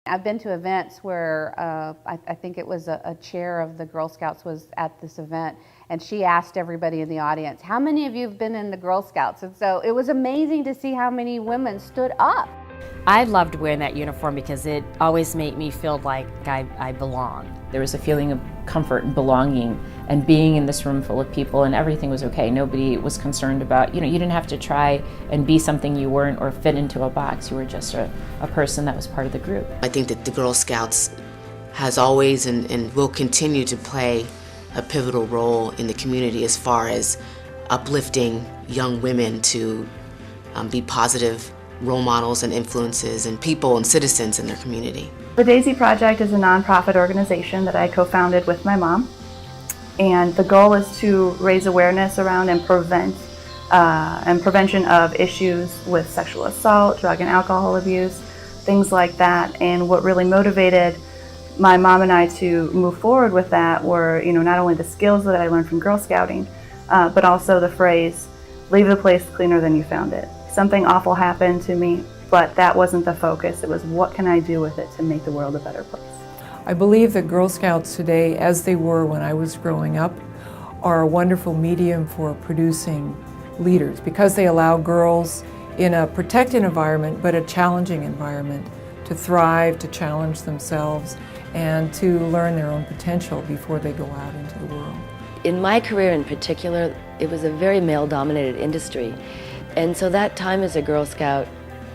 I've been to events where I think it was a chair of the Girl Scouts was at this event, and she asked everybody in the audience, how many of you have been in the Girl Scouts? And so it was amazing to see how many women stood up. I loved wearing that uniform because it always made me feel like I belonged. There was a feeling of comfort and belonging and being in this room full of people, and everything was okay. Nobody was concerned about, you didn't have to try and be something you weren't or fit into a box. You were just a person that was part of the group. I think that the Girl Scouts has always and will continue to play a pivotal role in the community as far as uplifting young women to be positive role models and influences and people and citizens in their community. The Daisy Project is a nonprofit organization that I co-founded with my mom, and the goal is to raise awareness around and prevention of issues with sexual assault, drug and alcohol abuse, things like that. And what really motivated my mom and I to move forward with that were, not only the skills that I learned from Girl Scouting, but also the phrase, leave the place cleaner than you found it. Something awful happened to me, but that wasn't the focus. It was, what can I do with it to make the world a better place? I believe that Girl Scouts today, as they were when I was growing up, are a wonderful medium for producing leaders because they allow girls in a protected environment, but a challenging environment, to thrive, to challenge themselves, and to learn their own potential before they go out into the world. In my career in particular, it was a very male-dominated industry. And so that time as a Girl Scout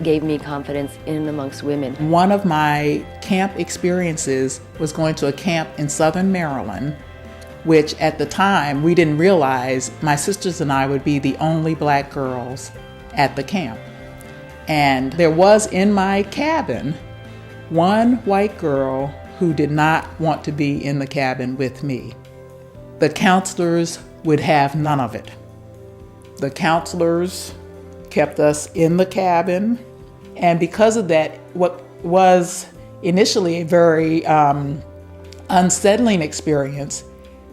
gave me confidence in and amongst women. One of my camp experiences was going to a camp in Southern Maryland, which at the time we didn't realize my sisters and I would be the only black girls at the camp. And there was in my cabin one white girl who did not want to be in the cabin with me. The counselors would have none of it. The counselors kept us in the cabin, and because of that, what was initially a very unsettling experience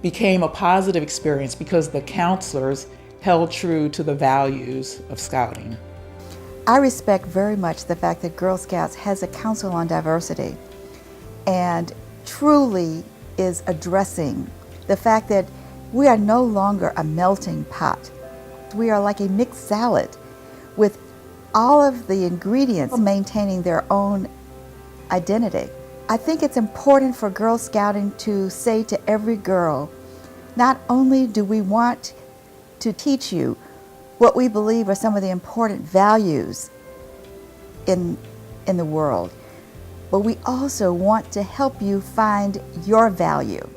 became a positive experience because the counselors held true to the values of Scouting. I respect very much the fact that Girl Scouts has a Council on Diversity and truly is addressing the fact that we are no longer a melting pot. We are like a mixed salad with all of the ingredients maintaining their own identity. I think it's important for Girl Scouting to say to every girl, not only do we want to teach you what we believe are some of the important values in the world, but we also want to help you find your value.